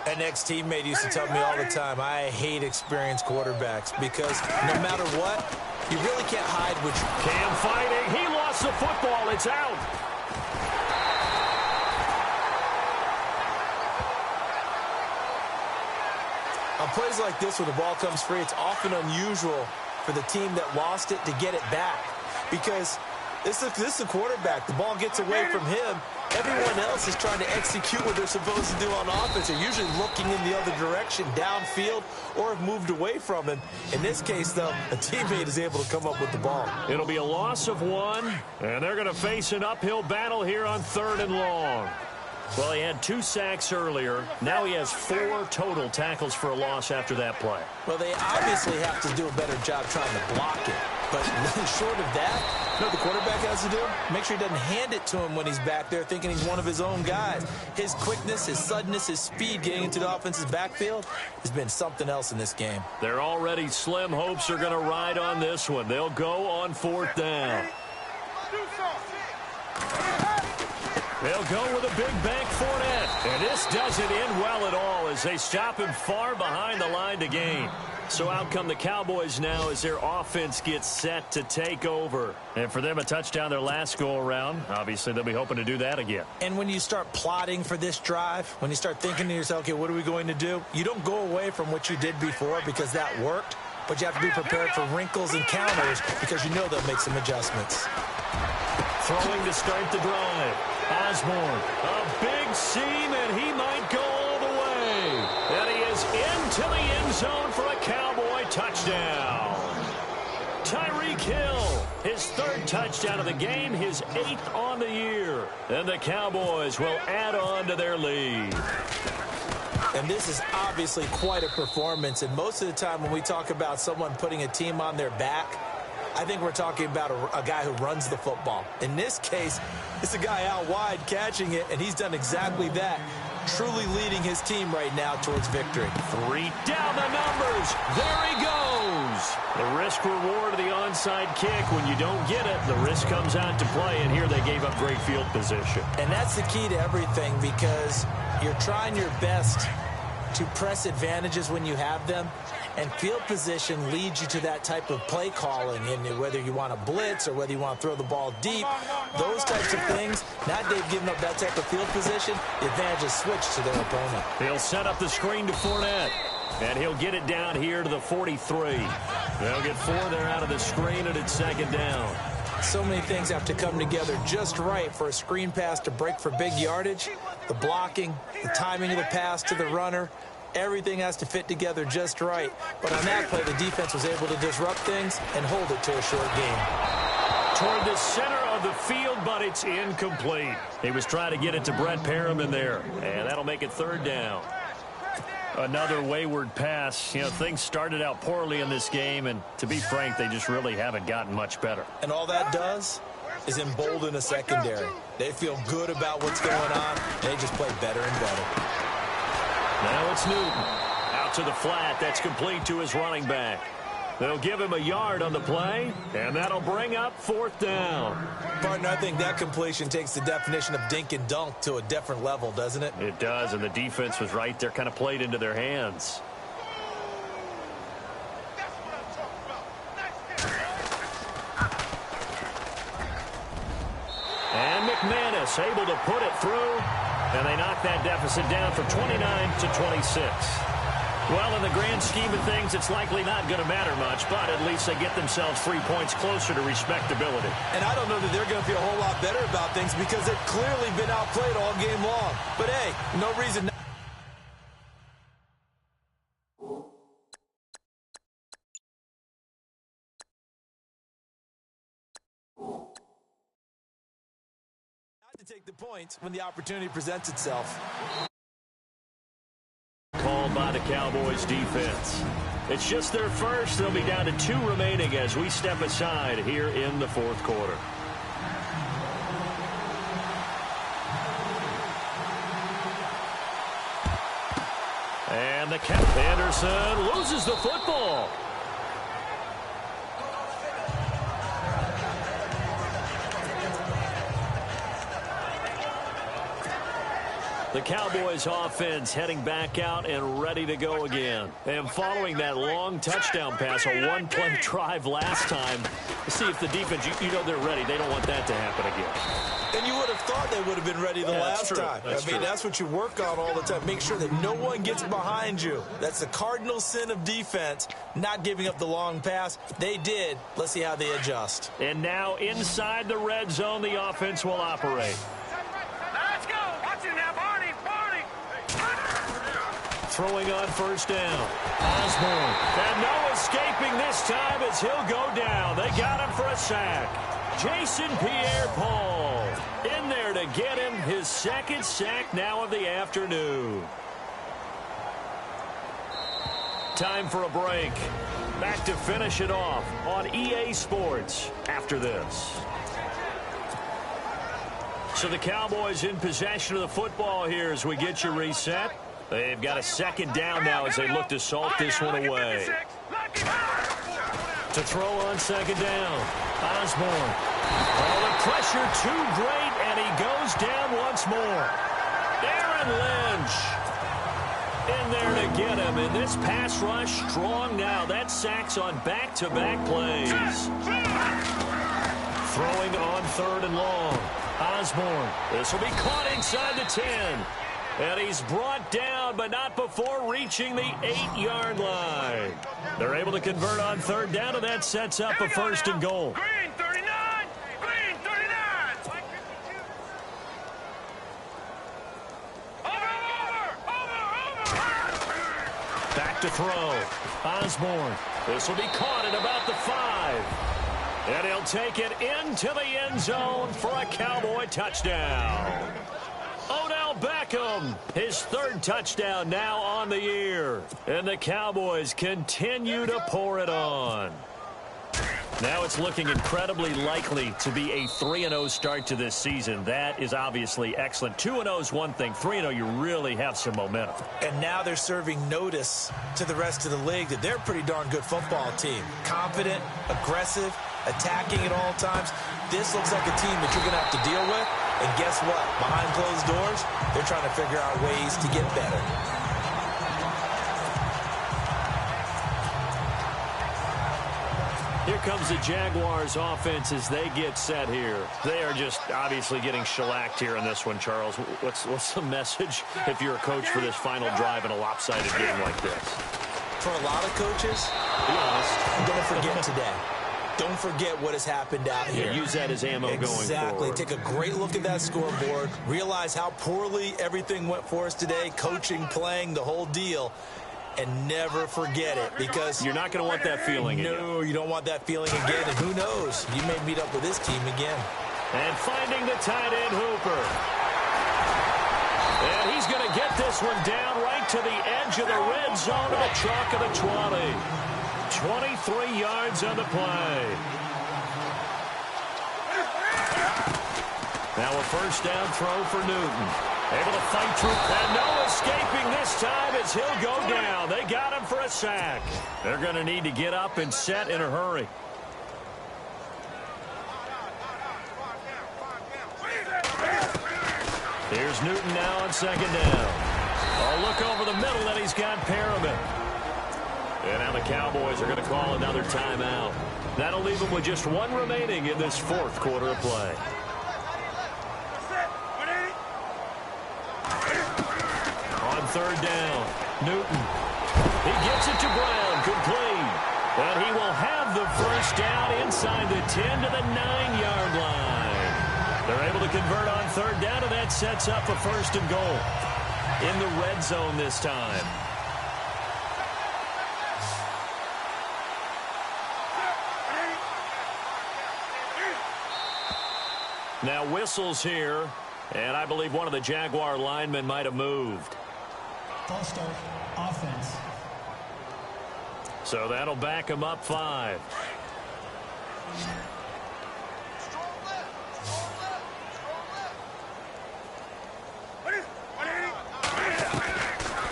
An ex-teammate used to tell me all the time, I hate experienced quarterbacks because no matter what, you really can't hide which. Cam fighting. He lost the football. It's out. On plays like this where the ball comes free, it's often unusual for the team that lost it to get it back because this is a quarterback. The ball gets away from him. Everyone else is trying to execute what they're supposed to do on offense. They're usually looking in the other direction, downfield, or have moved away from him. In this case, though, a teammate is able to come up with the ball. It'll be a loss of 1, and they're going to face an uphill battle here on 3rd and long. Well, he had 2 sacks earlier. Now he has 4 total tackles for a loss after that play. Well, they obviously have to do a better job trying to block it. But short of that, you know what the quarterback has to do? Make sure he doesn't hand it to him when he's back there thinking he's one of his own guys. His quickness, his suddenness, his speed getting into the offense's backfield has been something else in this game. Their already slim hopes are going to ride on this one. They'll go on 4th down. They'll go with a big bank Fournette. And this doesn't end well at all as they stop him far behind the line to gain. So out come the Cowboys now as their offense gets set to take over. And for them, a touchdown their last go-around. Obviously, they'll be hoping to do that again. And when you start plotting for this drive, when you start thinking to yourself, okay, what are we going to do? You don't go away from what you did before because that worked. But you have to be prepared for wrinkles and counters because you know they'll make some adjustments. Throwing to start the drive. Osborne, a big seam, and he might go all the way. And he is into the end zone for a Cowboy touchdown. Tyreek Hill, his 3rd touchdown of the game, his 8th on the year. And the Cowboys will add on to their lead. And this is obviously quite a performance. And most of the time when we talk about someone putting a team on their back, I think we're talking about a guy who runs the football. In this case, it's a guy out wide catching it, and he's done exactly that, truly leading his team right now towards victory. 3 down the numbers. There he goes. The risk reward of the onside kick. When you don't get it, the risk comes out to play, and here they gave up great field position. And that's the key to everything, because you're trying your best to press advantages when you have them, and field position leads you to that type of play calling, and whether you want to blitz or whether you want to throw the ball deep, those types of things. Now they've given up that type of field position, the advantage is switched to their opponent. He'll set up the screen to Fournette, and he'll get it down here to the 43. They'll get 4 there out of the screen, and it's 2nd down. So many things have to come together just right for a screen pass to break for big yardage. The blocking, the timing of the pass to the runner, everything has to fit together just right. But on that play, the defense was able to disrupt things and hold it to a short game. Toward the center of the field, but it's incomplete. He was trying to get it to Brett Perriman there, and that'll make it 3rd down. Another wayward pass. You know, things started out poorly in this game, and to be frank, they just really haven't gotten much better. And all that does is embolden a secondary. They feel good about what's going on, and they just play better and better. Now it's Newton. Out to the flat. That's complete to his running back. They'll give him a yard on the play, and that'll bring up 4th down. Partner, I think that completion takes the definition of dink and dunk to a different level, doesn't it? It does, and the defense was right there, kind of played into their hands. And McManus able to put it through, and they knock that deficit down from 29 to 26. Well, in the grand scheme of things, it's likely not going to matter much, but at least they get themselves 3 points closer to respectability. And I don't know that they're going to feel a whole lot better about things because they've clearly been outplayed all game long. But, hey, no reason not to take the points when the opportunity presents itself. Called by the Cowboys defense. It's just their first. They'll be down to 2 remaining as we step aside here in the 4th quarter. And the Anderson loses the football. The Cowboys offense heading back out and ready to go again. And following that long touchdown pass, a 1-play drive last time, see if the defense, you know they're ready. They don't want that to happen again. And you would have thought they would have been ready the last time. That's true. That's what you work on all the time. Make sure that no one gets behind you. That's the cardinal sin of defense, not giving up the long pass. They did. Let's see how they adjust. And now inside the red zone, the offense will operate. Let's go. Watch it now, Barney. Throwing on 1st down. Osborne. And no escaping this time as he'll go down. They got him for a sack. Jason Pierre-Paul in there to get him his 2nd sack now of the afternoon. Time for a break. Back to finish it off on EA Sports after this. So the Cowboys in possession of the football here as we get you reset. They've got a 2nd down now as they look to salt this one away. To throw on 2nd down. Osborne. Oh, the pressure too great, and he goes down once more. Aaron Lynch in there to get him, and this pass rush strong now. That sacks on back-to-back plays. Throwing on 3rd and long. Osborne. This will be caught inside the 10. And he's brought down, but not before reaching the 8-yard line. They're able to convert on 3rd down, and that sets up a 1st and goal. Green 39. Green 39. Over. Back to throw. Osborne. This will be caught at about the 5. And he'll take it into the end zone for a Cowboy touchdown. Odell Beckham, his 3rd touchdown now on the year. And the Cowboys continue to pour it on. Now it's looking incredibly likely to be a 3-0 start to this season. That is obviously excellent. 2-0 is one thing. 3-0, you really have some momentum. And now they're serving notice to the rest of the league that they're a pretty darn good football team. Confident, aggressive, attacking at all times. This looks like a team that you're going to have to deal with. And guess what? Behind closed doors, they're trying to figure out ways to get better. Here comes the Jaguars offense as they get set here. They are just obviously getting shellacked here in this one, Charles. What's the message if you're a coach for this final drive in a lopsided game like this? For a lot of coaches, be honest, don't forget today. Don't forget what has happened out here. Yeah, use that as ammo going forward. Exactly. Take a great look at that scoreboard. Realize how poorly everything went for us today. Coaching, playing, the whole deal. And never forget it, because you're not going to want that feeling again. No, you don't want that feeling again. And who knows? You may meet up with this team again. And finding the tight end, Hooper. And he's going to get this one down right to the edge of the red zone of the chalk of the 20. 23 yards on the play. Now a first down throw for Newton. Able to fight through, and no escaping this time as he'll go down. They got him for a sack. They're going to need to get up and set in a hurry. Here's Newton now on second down. Oh, look over the middle, and he's got Perriman. And now the Cowboys are going to call another timeout. That'll leave them with just one remaining in this fourth quarter of play. On third down, Newton. He gets it to Brown, complete. And he will have the first down inside the 10 to the 9-yard line. They're able to convert on third down, and that sets up a first and goal. In the red zone this time. Now whistles here, and I believe one of the Jaguar linemen might have moved. False start, offense. So that'll back him up 5.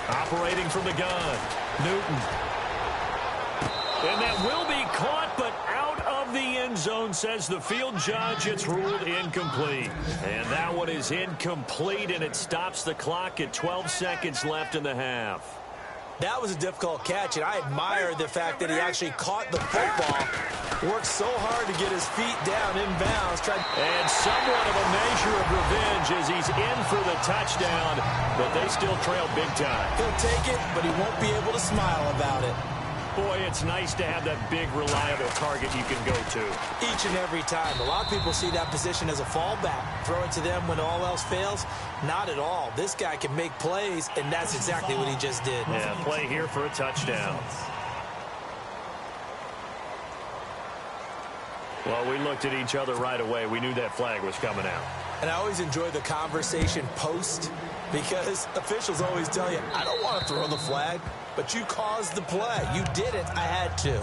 Operating from the gun, Newton. And that will be caught, but out of the end zone, says the field judge. It's ruled incomplete. And that one is incomplete, and it stops the clock at 12 seconds left in the half. That was a difficult catch, and I admire the fact that he actually caught the football, worked so hard to get his feet down inbounds. And somewhat of a measure of revenge as he's in for the touchdown, but they still trail big time. He'll take it, but he won't be able to smile about it. Boy, it's nice to have that big, reliable target you can go to. Each and every time. A lot of people see that position as a fallback. Throw it to them when all else fails. Not at all. This guy can make plays, and that's exactly what he just did. Yeah, play here for a touchdown. Well, we looked at each other right away. We knew that flag was coming out. And I always enjoy the conversation post, because officials always tell you, I don't want to throw the flag, but you caused the play. You did it. I had to.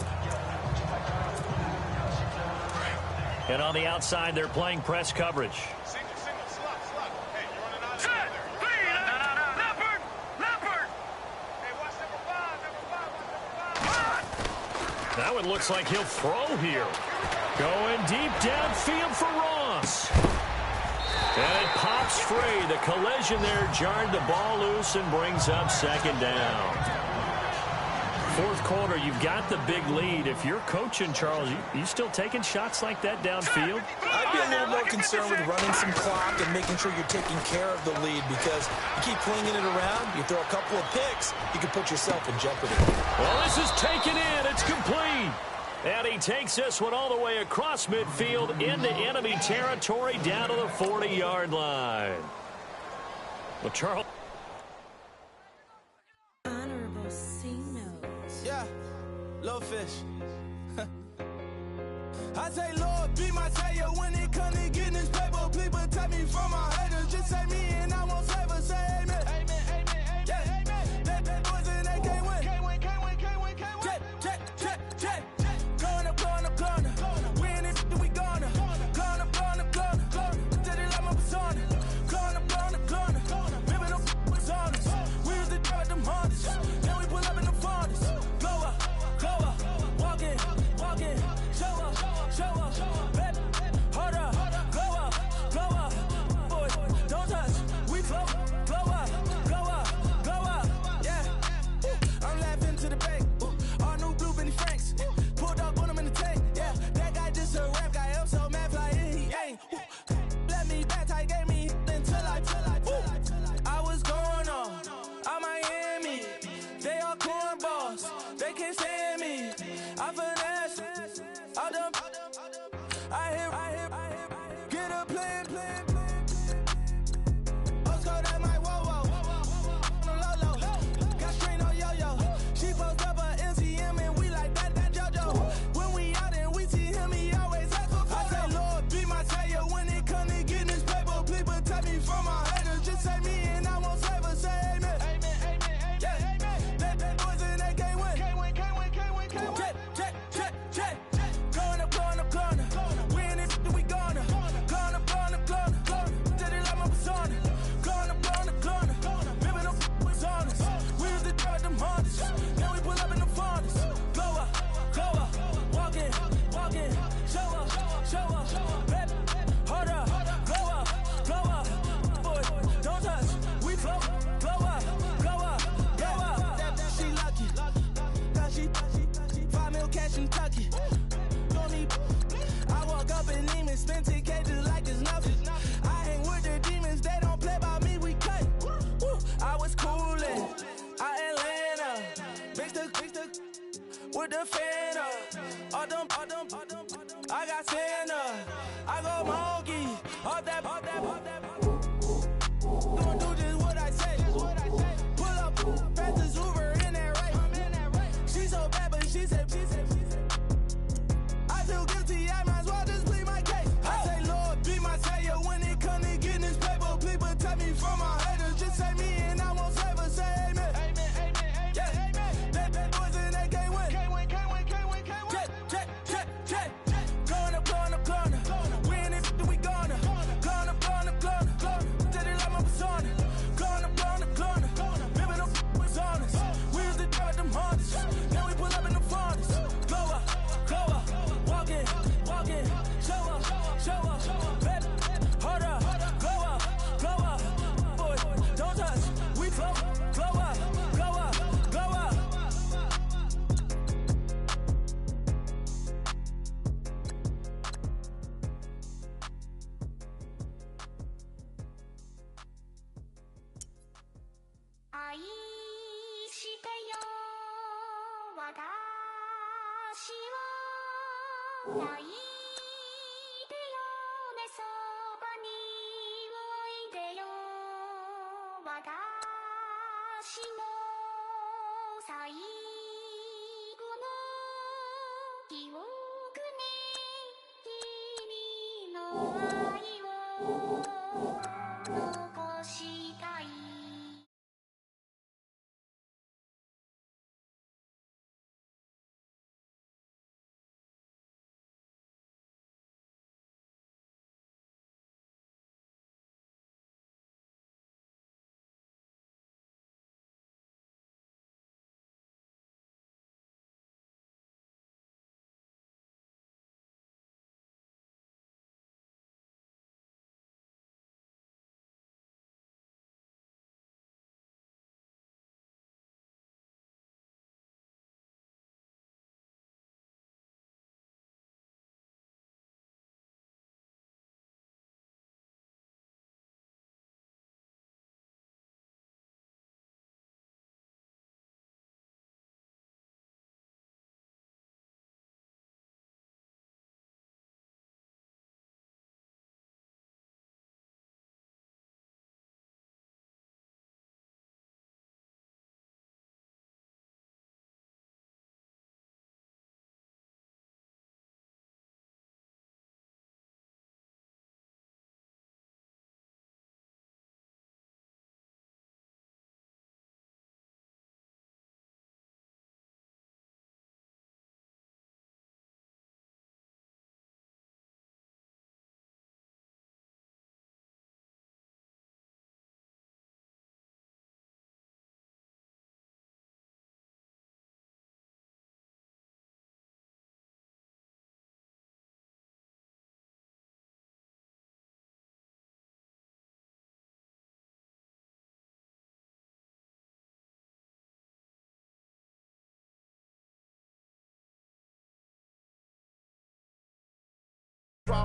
And on the outside, they're playing press coverage. Now it looks like he'll throw here. Going deep downfield for Ross. And it pops free. The collision there jarred the ball loose and brings up second down. Fourth quarter, you've got the big lead. If you're coaching, Charles, you still taking shots like that downfield? I'd be a little more concerned with running some clock and making sure you're taking care of the lead, because you keep flinging it around, you throw a couple of picks, you can put yourself in jeopardy. Well, this is taken in. It's complete. And he takes this one all the way across midfield into enemy territory down to the 40-yard line. Well, Charles. Yeah, low fish. I say, Lord, be my savior when it comes to getting this paper. People take me from my haters. Just say me and I won't favor. Say amen. Amen, amen, amen, yeah. Amen. That boys and they can't win. Can't win, can't win, can't win, can't win. Check, check, check, check. Going up, going up, going up. Osco, that my whoa. On the low. Got strain on yo-yo. She post up a MCM and we like that JoJo. When we out and we see him, he always ask for photo. I say, Lord, be my savior when it come to getting this paper. Please protect me from my haters. Just say me and I won't save her. Say amen. That boys in that can't win. Check. Going up. We in it, we gonna. Going up. Did it like my persona. Going up. Remember no was on us. We used to drive them Hondas. Now we pull up in the Fondas. Go up. Walk in. Show up. Rep. Hold up. Blow up. Boy, don't touch. We flow. Blow up. She lucky. Cause she 5 mil cash in Tucky. Don't need. I walk up in Neiman, spend 10K just like it's nothing. I hang with the demons, they don't play by me, we cut. Woo. I was coolin', Atlanta, mixed the with the fan up. All them, I got Santa, I go monkey, all that. Don't do just what I say. Pull up, fast Uber in that race. She so bad, but she said. I feel guilty, I might as well just plead my case. I say, Lord, be my savior when it come to getting this paper. Please protect me from my haters. Just say me and I won't save her. Say amen. That boys in that can't win. Check. Going up. We in it, we gonna. Going up. Did it like my persona. Going up. Remember no was on us. We used to drive them Hondas. Now we pull up in the Fondas. Go up. Walk in. Show up. Rep. Hold up. Blow up. Boy, don't touch. We flow. Glow up.愛してよ私を泣いてよねそばにおいでよ私の最後の記憶に君の愛を残したい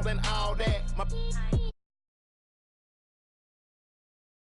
And all that. My